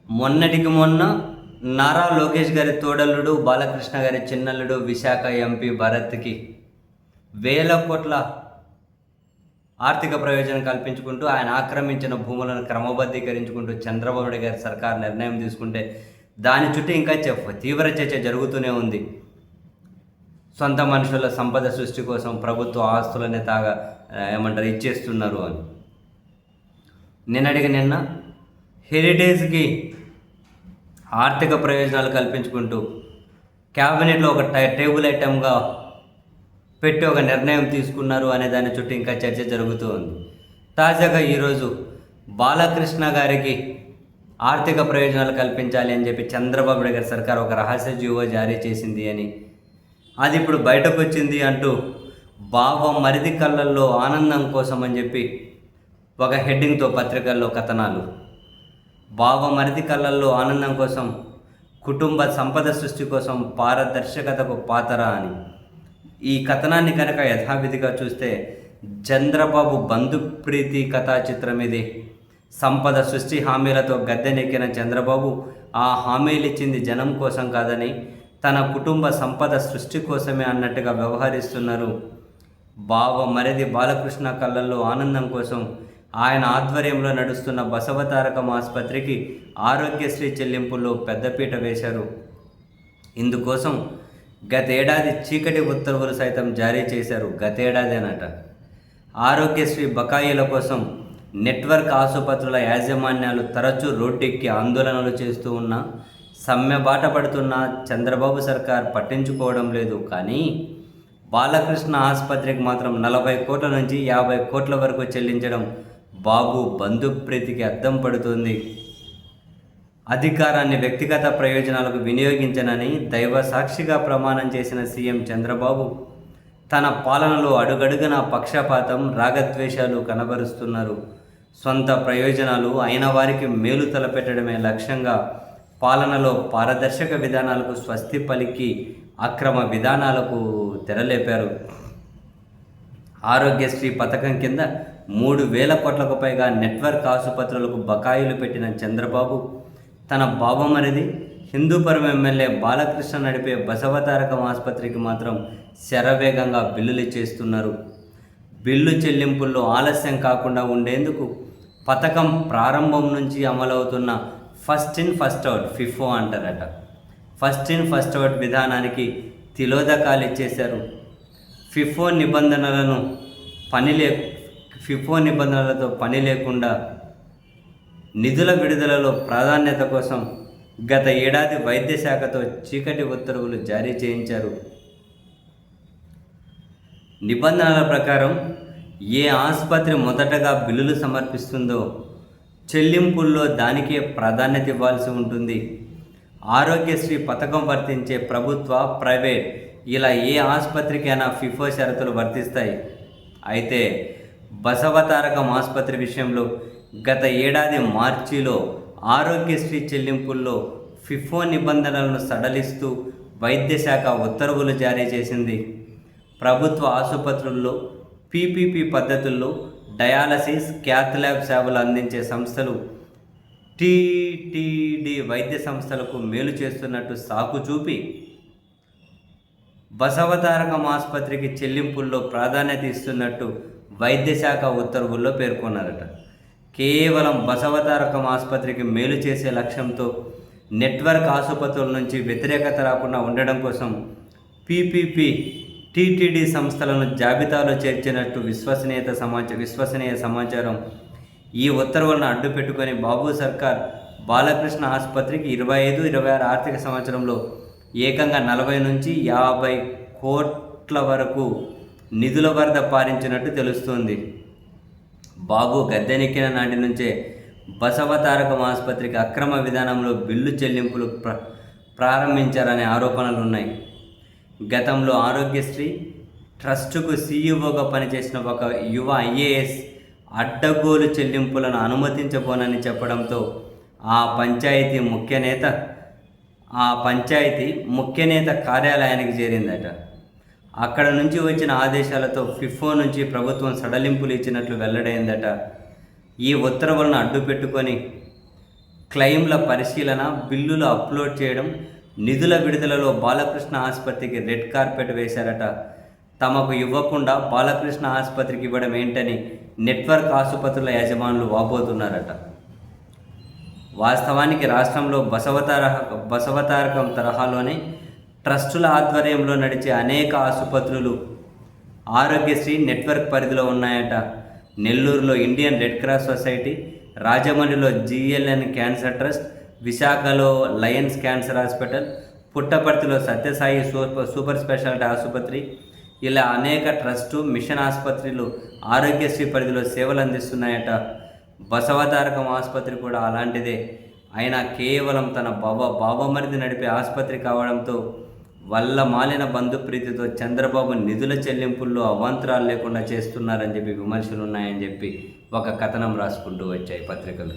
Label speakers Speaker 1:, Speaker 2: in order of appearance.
Speaker 1: మొన్నటికి మొన్న నారా లోకేష్ గారి తోడల్లుడు బాలకృష్ణ గారి చిన్నల్లుడు విశాఖ ఎంపీ భరత్కి వేల కోట్ల ఆర్థిక ప్రయోజనం కల్పించుకుంటూ ఆయన ఆక్రమించిన భూములను క్రమబద్ధీకరించుకుంటూ చంద్రబాబు నాయుడు గారి సర్కార్ నిర్ణయం తీసుకుంటే దాని చుట్టూ ఇంకా తీవ్ర చర్చ జరుగుతూనే ఉంది. సొంత మనుషుల సంపద సృష్టి కోసం ప్రభుత్వ ఆస్తులనే ఇచ్చేస్తున్నారు అని. నిన్న హెరిటేజ్కి ఆర్థిక ప్రయోజనాలు కల్పించుకుంటూ క్యాబినెట్లో ఒక టేబుల్ ఐటెంగా పెట్టి ఒక నిర్ణయం తీసుకున్నారు అనే దాని చుట్టూ ఇంకా చర్చ జరుగుతూ ఉంది. తాజాగా ఈరోజు బాలకృష్ణ గారికి ఆర్థిక ప్రయోజనాలు కల్పించాలి అని చెప్పి చంద్రబాబు నాయుడు గారి సర్కార్ ఒక రహస్య జీవో జారీ చేసింది అని, అది ఇప్పుడు బయటకు వచ్చింది అంటూ బావ మరిది కళ్ళల్లో ఆనందం కోసం అని చెప్పి ఒక హెడ్డింగ్తో పత్రికల్లో కథనాలు. బావ మరిది కళ్ళల్లో ఆనందం కోసం, కుటుంబ సంపద సృష్టి కోసం పారదర్శకతకు పాతర అని. ఈ కథనాన్ని కనుక యథావిధిగా చూస్తే చంద్రబాబు బంధుప్రీతి కథా చిత్రం ఇది. సంపద సృష్టి హామీలతో గద్దెనెక్కిన చంద్రబాబు ఆ హామీలు ఇచ్చింది జనం కోసం కాదని, తన కుటుంబ సంపద సృష్టి కోసమే అన్నట్టుగా వ్యవహరిస్తున్నారు. బావ మరిది బాలకృష్ణ కళ్ళల్లో ఆనందం కోసం ఆయన ఆధ్వర్యంలో నడుస్తున్న బసవతారకం ఆసుపత్రికి ఆరోగ్యశ్రీ చెల్లింపుల్లో పెద్దపీట వేశారు. ఇందుకోసం గతేడాది చీకటి ఉత్తర్వులు సైతం జారీ చేశారు. గతేడాదేనట. ఆరోగ్యశ్రీ బకాయిల కోసం నెట్వర్క్ ఆసుపత్రుల యాజమాన్యాలు తరచూ రోడ్డెక్కి ఆందోళనలు చేస్తూ ఉన్నా, సమ్మె బాట పడుతున్న చంద్రబాబు సర్కార్ పట్టించుకోవడం లేదు. కానీ బాలకృష్ణ ఆసుపత్రికి మాత్రం 40 కోట్ల నుంచి 50 కోట్ల వరకు చెల్లించడం బాబు బంధుప్రీతికి అద్దం పడుతుంది. అధికారాన్ని వ్యక్తిగత ప్రయోజనాలకు వినియోగించనని దైవ సాక్షిగా ప్రమాణం చేసిన సీఎం చంద్రబాబు తన పాలనలో అడుగడుగున పక్షపాతం, రాగద్వేషాలు కనబరుస్తున్నారు. సొంత ప్రయోజనాలు అయిన వారికి మేలు తలపెట్టడమే లక్ష్యంగా పాలనలో పారదర్శక విధానాలకు స్వస్తి పలికి అక్రమ విధానాలకు తెరలేపారు. ఆరోగ్యశ్రీ పథకం కింద 3,000 కోట్లకు పైగా నెట్వర్క్ ఆసుపత్రులకు బకాయిలు పెట్టిన చంద్రబాబు తన బావమరిది హిందూపురం ఎమ్మెల్యే బాలకృష్ణ నడిపే బసవతారకం ఆసుపత్రికి మాత్రం శరవేగంగా బిల్లులు ఇచ్చేస్తున్నారు. బిల్లు చెల్లింపుల్లో ఆలస్యం కాకుండా ఉండేందుకు పథకం ప్రారంభం నుంచి అమలవుతున్న first in first out, FIFO అంటారట, ఫస్ట్ ఇన్ ఫస్ట్ అవుట్ విధానానికి తిలోదకాలు ఇచ్చేశారు. ఫిఫో నిబంధనలతో పని లేకుండా నిధుల విడుదలలో ప్రాధాన్యత కోసం గత ఏడాది వైద్య శాఖతో చీకటి ఉత్తర్వులు జారీ చేయించారు. నిబంధనల ప్రకారం ఏ ఆసుపత్రి మొదటగా బిల్లులు సమర్పిస్తుందో చెల్లింపుల్లో దానికే ప్రాధాన్యత ఇవ్వాల్సి ఉంటుంది. ఆరోగ్యశ్రీ పథకం వర్తించే ప్రభుత్వ, ప్రైవేట్ ఇలా ఏ ఆసుపత్రికైనా ఫిఫో షరతులు వర్తిస్తాయి. అయితే బసవతారకం ఆసుపత్రి విషయంలో గత ఏడాది మార్చిలో ఆరోగ్యశ్రీ చెల్లింపుల్లో ఫిఫో నిబంధనలను సడలిస్తూ వైద్య శాఖ ఉత్తర్వులు జారీ చేసింది. ప్రభుత్వ ఆసుపత్రుల్లో పీపీపీ పద్ధతుల్లో డయాలసిస్, క్యాత్ ల్యాబ్ సేవలు అందించే సంస్థలు టీటీడీ వైద్య సంస్థలకు మేలు చేస్తున్నట్టు సాకు చూపి బసవతారకం ఆసుపత్రికి చెల్లింపుల్లో ప్రాధాన్యత ఇస్తున్నట్టు వైద్య శాఖ ఉత్తర్వుల్లో పేర్కొన్నారట. కేవలం బసవతారకం ఆసుపత్రికి మేలు చేసే లక్ష్యంతో నెట్వర్క్ ఆసుపత్రుల నుంచి వ్యతిరేకత రాకుండా ఉండడం కోసం పీపీపీ, టీటీడీ సంస్థలను జాబితాలో చేర్చినట్టు విశ్వసనీయ సమాచారం. ఈ ఉత్తర్వులను అడ్డుపెట్టుకొని బాబు సర్కార్ బాలకృష్ణ ఆసుపత్రికి 25-26 ఆర్థిక సంవత్సరంలో ఏకంగా 40 నుంచి 50 కోట్ల వరకు నిధుల వరద పారించినట్టు తెలుస్తోంది. బాబు గద్దెనెక్కిన నాటి నుంచే బసవతారకం ఆసుపత్రికి అక్రమ విధానంలో బిల్లు చెల్లింపులు ప్రారంభించారనే ఆరోపణలు ఉన్నాయి. గతంలో ఆరోగ్యశ్రీ ట్రస్టుకు సీఈఓగా పనిచేసిన ఒక యువ ఐఏఎస్ అడ్డగోలు చెల్లింపులను అనుమతించబోనని చెప్పడంతో ఆ పంచాయతీ ముఖ్య నేత కార్యాలయానికి చేరిందట. అక్కడ నుంచి వచ్చిన ఆదేశాలతో ఫిఫో నుంచి ప్రభుత్వం సడలింపులు ఇచ్చినట్లు వెల్లడైందట. ఈ ఉత్తర్వులను అడ్డుపెట్టుకొని క్లెయిమ్ల పరిశీలన, బిల్లులు అప్లోడ్ చేయడం, నిధుల విడుదలలో బాలకృష్ణ ఆసుపత్రికి రెడ్ కార్పెట్ వేశారట. తమకు ఇవ్వకుండా బాలకృష్ణ ఆసుపత్రికి ఇవ్వడం ఏంటని నెట్వర్క్ ఆసుపత్రుల యజమానులు వాపోతున్నారట. వాస్తవానికి రాష్ట్రంలో బసవతారకం తరహాలోనే ట్రస్టుల ఆధ్వర్యంలో నడిచే అనేక ఆసుపత్రులు ఆరోగ్యశ్రీ నెట్వర్క్ పరిధిలో ఉన్నాయట. నెల్లూరులో ఇండియన్ రెడ్ క్రాస్ సొసైటీ, రాజమండ్రిలో GLN క్యాన్సర్ ట్రస్ట్, విశాఖలో లయన్స్ క్యాన్సర్ హాస్పిటల్, పుట్టపర్తిలో సత్యసాయి సూపర్ స్పెషాలిటీ ఆసుపత్రి, ఇలా అనేక ట్రస్టు, మిషన్ ఆసుపత్రులు ఆరోగ్యశ్రీ పరిధిలో సేవలు అందిస్తున్నాయట. బసవతారకం ఆసుపత్రి కూడా అలాంటిదే. అయినా కేవలం తన బావమరిది నడిపే ఆసుపత్రి కావడంతో వల్ల మాలిన బంధుప్రీతితో చంద్రబాబు నిధుల చెల్లింపుల్లో అవాంతరాలు లేకుండా చేస్తున్నారని చెప్పి విమర్శలు ఉన్నాయని చెప్పి ఒక కథనం రాసుకుంటూ వచ్చాయి పత్రికలు.